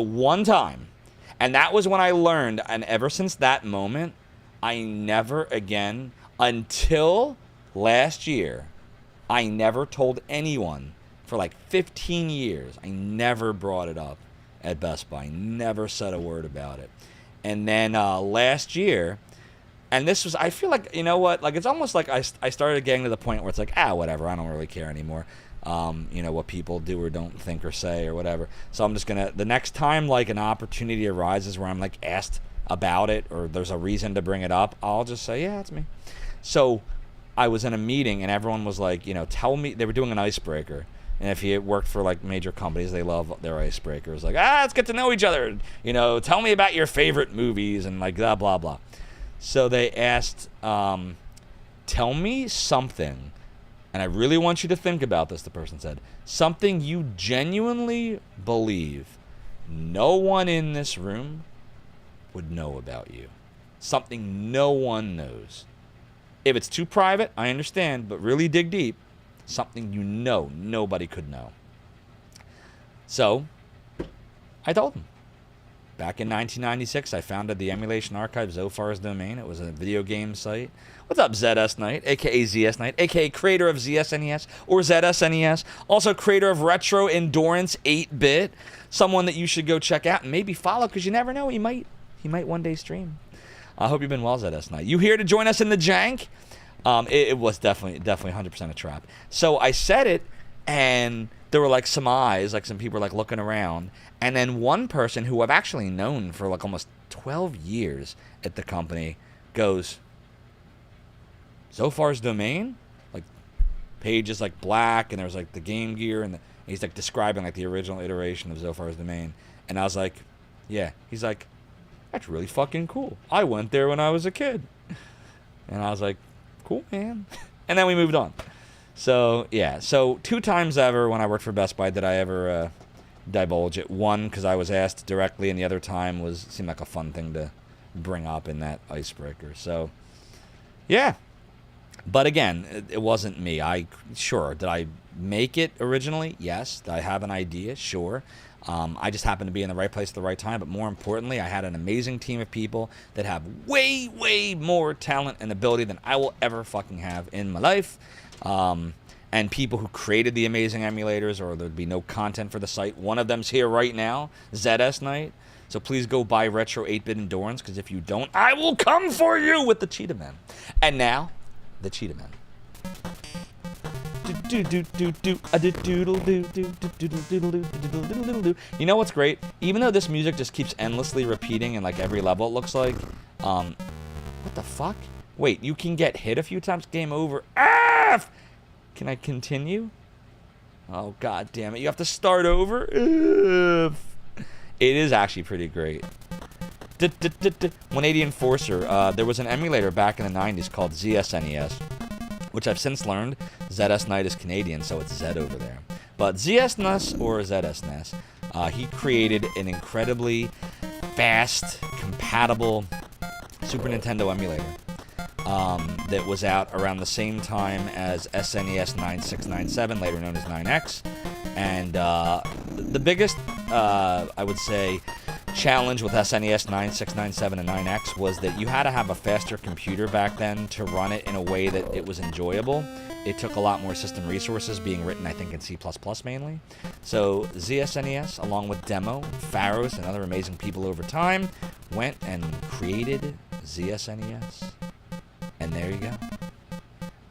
one time, and that was when I learned, and ever since that moment, I never again, until last year, I never told anyone for 15 years. I never brought it up at Best Buy. Never said a word about it. And then last year, and this was, I feel like, you know what, like it's almost like I started getting to the point where it's like, whatever, I don't really care anymore. You know, what people do or don't think or say or whatever. So I'm just going to, the next time like an opportunity arises where I'm like asked about it or there's a reason to bring it up, I'll just say, yeah, it's me. So I was in a meeting and everyone was like, you know, tell me, they were doing an icebreaker. And if you worked for like major companies, they love their icebreakers. Like, let's get to know each other. You know, tell me about your favorite movies and like blah, blah, blah. So they asked, tell me something, and I really want you to think about this, the person said, something you genuinely believe no one in this room would know about you. Something no one knows. If it's too private, I understand, but really dig deep. Something you know nobody could know. So, I told him. Back in 1996, I founded the Emulation Archive Zophar's Domain. It was a video game site. What's up, ZS Knight, a.k.a. ZS Knight, a.k.a. creator of ZSNES or ZSNES. Also creator of Retro Endurance 8-Bit. Someone that you should go check out and maybe follow, because you never know, he might one day stream. I hope you've been well, ZS Knight. You here to join us in the jank? It was definitely 100% a trap. So I said it, and there were like some eyes, like some people were like looking around, and then one person who I've actually known for like almost 12 years at the company goes, Zophar's Domain? Like, page is like black, and there's like the Game Gear, and he's like describing like the original iteration of Zophar's Domain, and I was like, yeah. He's like, that's really fucking cool. I went there when I was a kid. And I was like, cool, man. And then we moved on. So, yeah. So, 2 times ever when I worked for Best Buy did I ever divulge it. One, because I was asked directly, and the other time seemed like a fun thing to bring up in that icebreaker. So, yeah. But again, it wasn't me. Did I make it originally? Yes. Did I have an idea? Sure. I just happened to be in the right place at the right time, but more importantly, I had an amazing team of people that have way, way more talent and ability than I will ever fucking have in my life. And people who created the amazing emulators, or there'd be no content for the site. One of them's here right now, ZS Knight. So please go buy Retro 8-Bit Endurance, because if you don't, I will come for you with the Cheetah Men. And now, the Cheetah Men. You know what's great? Even though this music just keeps endlessly repeating in like every level, it looks like. What the fuck? Wait, you can get hit a few times. Game over. F! Can I continue? Oh, god damn it. You have to start over? F. It is actually pretty great. 180 Enforcer. There was an emulator back in the 90s called ZSNES, which I've since learned ZS Knight is Canadian, so it's Z over there. But ZSNES or ZSNES, he created an incredibly fast, compatible Super Nintendo emulator that was out around the same time as SNES 9697, later known as 9X. And the biggest, I would say, challenge with SNES 9697 and 9X was that you had to have a faster computer back then to run it in a way that it was enjoyable. It took a lot more system resources, being written, I think, in C++ mainly. So ZSNES, along with Demo, Pharos, and other amazing people over time, went and created ZSNES. And there you go.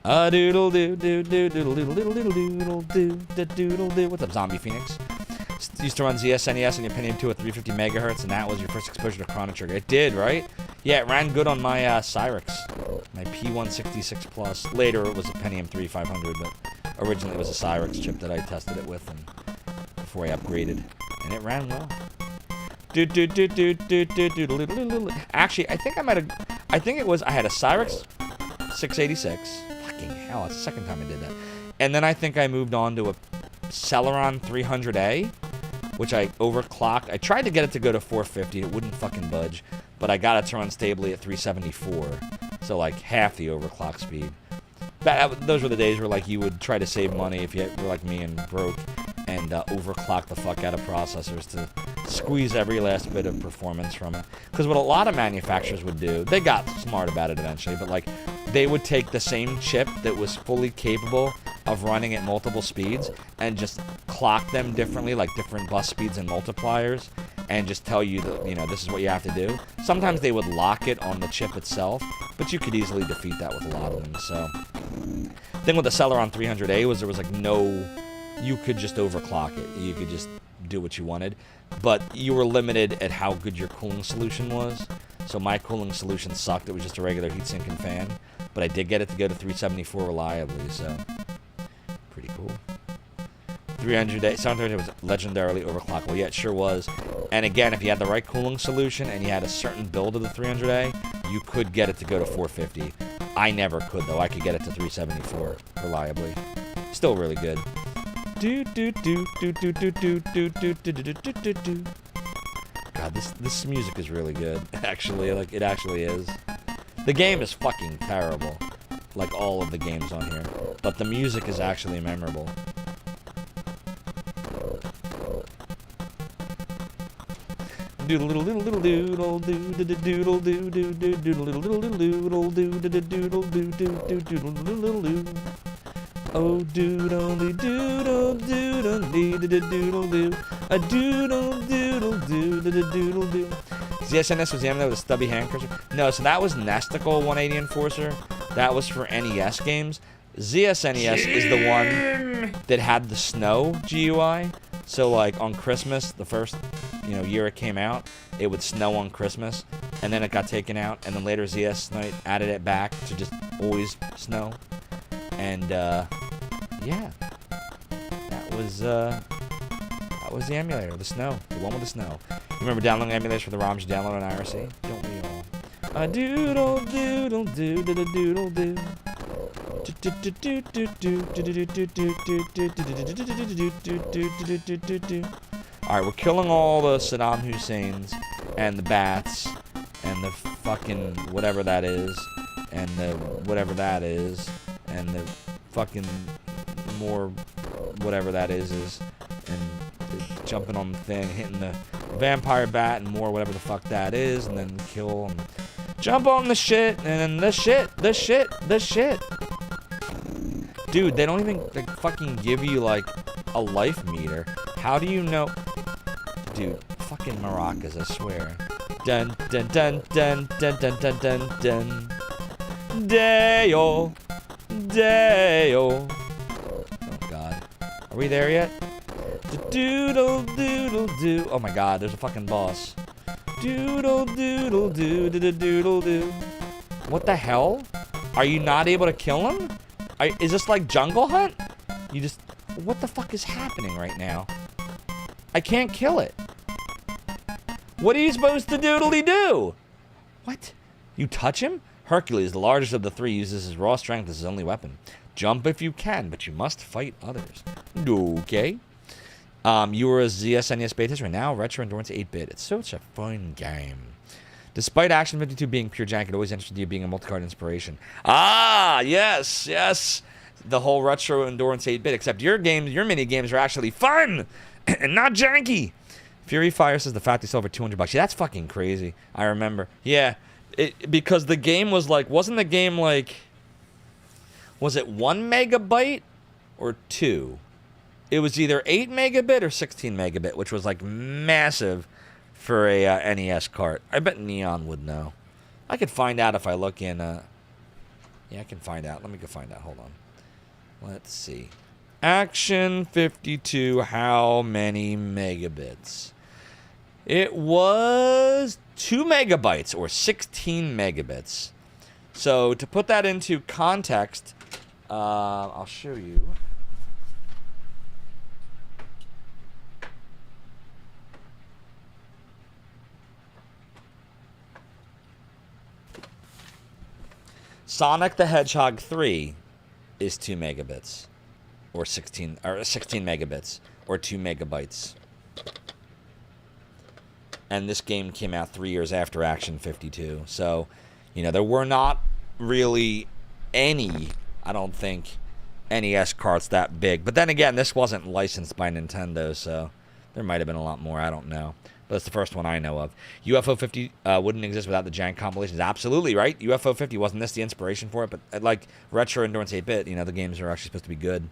A doodle doo doo doo doodle doodle doodle doodle doodle doo doodle doo. What's up, Zombie Phoenix? Used to run ZSNES on your Pentium 2 at 350 megahertz, and that was your first exposure to Chrono Trigger. It did, right? Yeah, it ran good on my Cyrix, my P166 Plus. Later, it was a Pentium 3 500, but originally it was a Cyrix chip that I tested it with, and before I upgraded, and it ran well. Actually, I think it was, I had a Cyrix 686. Fucking hell, that's the second time I did that. And then I think I moved on to a Celeron 300A, which I overclocked. I tried to get it to go to 450. It wouldn't fucking budge, but I got it to run stably at 374. So like half the overclock speed. Those were the days where like you would try to save money if you were like me and broke, and overclock the fuck out of processors to squeeze every last bit of performance from it. Because what a lot of manufacturers would do, they got smart about it eventually, but like they would take the same chip that was fully capable of running at multiple speeds and just clock them differently, like different bus speeds and multipliers, and just tell you that, you know, this is what you have to do. Sometimes they would lock it on the chip itself, but you could easily defeat that with a lot of them. So, thing with the Celeron 300A was there was like no, you could just overclock it. You could just do what you wanted, but you were limited at how good your cooling solution was. So my cooling solution sucked. It was just a regular heatsink and fan, but I did get it to go to 374 reliably, so pretty cool. 300A, 700A was legendarily overclockable. Yeah, it sure was. And again, if you had the right cooling solution and you had a certain build of the 300A, you could get it to go to 450. I never could, though. I could get it to 374 reliably. Still really good. God, this music is really good. Actually, like, it actually is. The game is fucking terrible, like all of the games on here, but the music is actually memorable. Doodle doodle doodle doodle doodle doodle doodle doodle doodle doodle doodle doodle doodle. Oh, doodle doodle doodle doodle doo, a doodle doodle doodle doodle doo. ZSNS was the emulator with a stubby hand cursor. No, so that was Nesticle 180 Enforcer. That was for NES games. ZSNES is the one that had the snow GUI. So like on Christmas, the first year it came out, it would snow on Christmas, and then it got taken out, and then later ZS Night added it back to just always snow. And yeah, that was the emulator, the snow, the one with the snow. You remember downloading emulators for the ROMs you download on IRC? Don't we all? A doodle doodle doodle doodle doo. Alright, we're killing all the Saddam Husseins and the bats and the fucking whatever that is and the whatever that is and the fucking more whatever that is and jumping on the thing, hitting the vampire bat and more whatever the fuck that is, and then kill and jump on the shit and then the shit. Dude, they don't even like fucking give you like a life meter. How do you know? Dude, fucking maracas, I swear. Dun dun dun dun dun dun dun dun dun. Deo. Deo. Oh god. Are we there yet? Doodle doodle doo. Oh my god, there's a fucking boss. Doodle doodle doo doodle doodle doo. What the hell? Are you not able to kill him? Is this like Jungle Hunt? You just... What the fuck is happening right now? I can't kill it. What are you supposed to doodly do? What? You touch him? Hercules, the largest of the three, uses his raw strength as his only weapon. Jump if you can, but you must fight others. Okay. You were a ZSNES beta tester, now Retro Endurance 8-bit. It's such a fun game. Despite Action 52 being pure jank, it always interested you being a multi-card inspiration. Ah, yes, yes. The whole Retro Endurance 8-bit, except your games, your mini games are actually fun and not janky. Fury Fire says the fact they sell for $200. Yeah, that's fucking crazy. I remember. Yeah, because the game was like, wasn't the game like, was it 1 megabyte or 2? It was either 8 megabit or 16 megabit, which was like massive for a NES cart. I bet Neon would know. I could find out if I look in. Yeah, I can find out. Let me go find out. Hold on. Let's see. Action 52. How many megabits? It was 2 megabytes or 16 megabits. So to put that into context, I'll show you. Sonic the Hedgehog 3 is 2 megabits or 16 megabits or 2 megabytes. And this game came out 3 years after Action 52. So, there were not really any, I don't think, NES carts that big. But then again, this wasn't licensed by Nintendo, so there might have been a lot more. I don't know. but it's the first one I know of. UFO 50 wouldn't exist without the Jank compilations. Absolutely, right? UFO 50, wasn't this the inspiration for it? But like Retro Endurance 8-bit, the games are actually supposed to be good.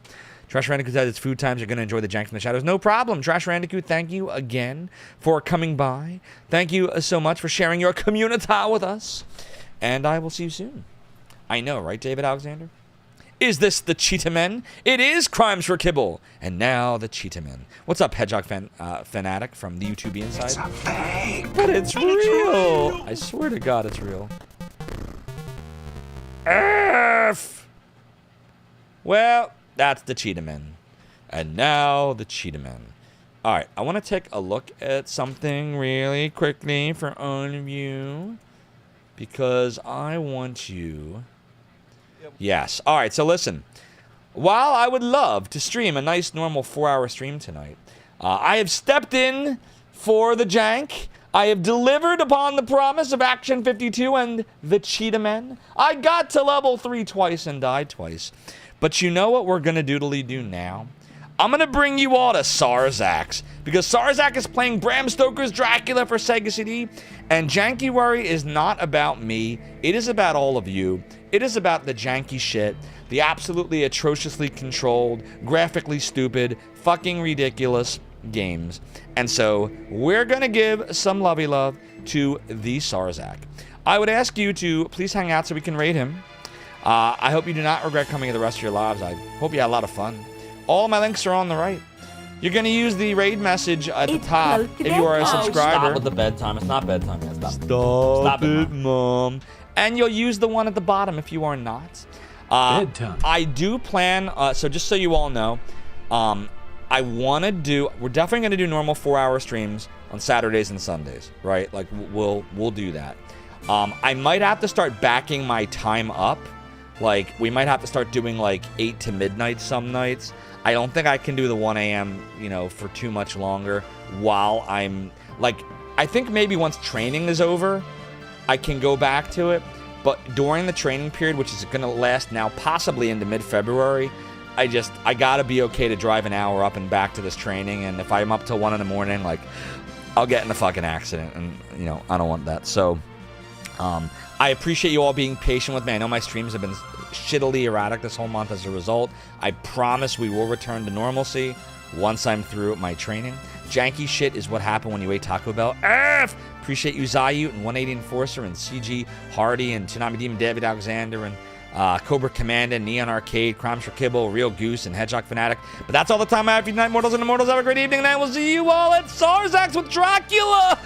Trash Randicoot says it's food times. You're going to enjoy the Jank from the shadows. No problem. Trash Randicoot, thank you again for coming by. Thank you so much for sharing your community with us. And I will see you soon. I know, right, David Alexander? Is this the Cheetah Men? It is Crimes for Kibble. And now the Cheetah Men. What's up, Hedgehog Fanatic from the YouTube Inside? It's a fake. But it's real. I swear to God, it's real. F. Well, that's the Cheetah Men. And now the Cheetah Men. All right, I want to take a look at something really quickly for all of you. Because I want you... Yes. All right, so listen. While I would love to stream a nice, normal 4-hour stream tonight, I have stepped in for the Jank. I have delivered upon the promise of Action 52 and the Cheetah Men. I got to level 3 twice and died twice. But you know what we're going to do now? I'm going to bring you all to Sarzak's, because Sarzak is playing Bram Stoker's Dracula for Sega CD, and Jankuary is not about me. It is about all of you. It is about the janky shit, the absolutely atrociously controlled, graphically stupid, fucking ridiculous games. And so we're going to give some lovey love to the Sarzak. I would ask you to please hang out so we can raid him. I hope you do not regret coming the rest of your lives. I hope you had a lot of fun. All my links are on the right. You're going to use the raid message at the top if you are a subscriber. Stop with the bedtime. It's not bedtime yet. Stop. Stop it, Mom. And you'll use the one at the bottom if you are not. Bedtime. I do plan, so just so you all know, I want to do, we're definitely going to do normal 4-hour streams on Saturdays and Sundays, right? Like, we'll do that. I might have to start backing my time up. Like, we might have to start doing, like, 8 to midnight some nights. I don't think I can do the 1 a.m., for too much longer while I'm, like, I think maybe once training is over, I can go back to it. But during the training period, which is going to last now possibly into mid-February, I got to be okay to drive an hour up and back to this training. And if I'm up till 1 in the morning, like, I'll get in a fucking accident. And, I don't want that. So, I appreciate you all being patient with me. I know my streams have been shittily erratic this whole month as a result. I promise we will return to normalcy once I'm through my training. Janky shit is what happened when you ate Taco Bell. Appreciate you, Zayut, and 180 Enforcer, and CG Hardy, and Tsunami Demon David Alexander, and Cobra Commanda, Neon Arcade, Crimes for Kibble, Real Goose, and Hedgehog Fanatic. But that's all the time I have for you tonight, mortals and immortals. Have a great evening, and I will see you all at Sarzak's with Dracula!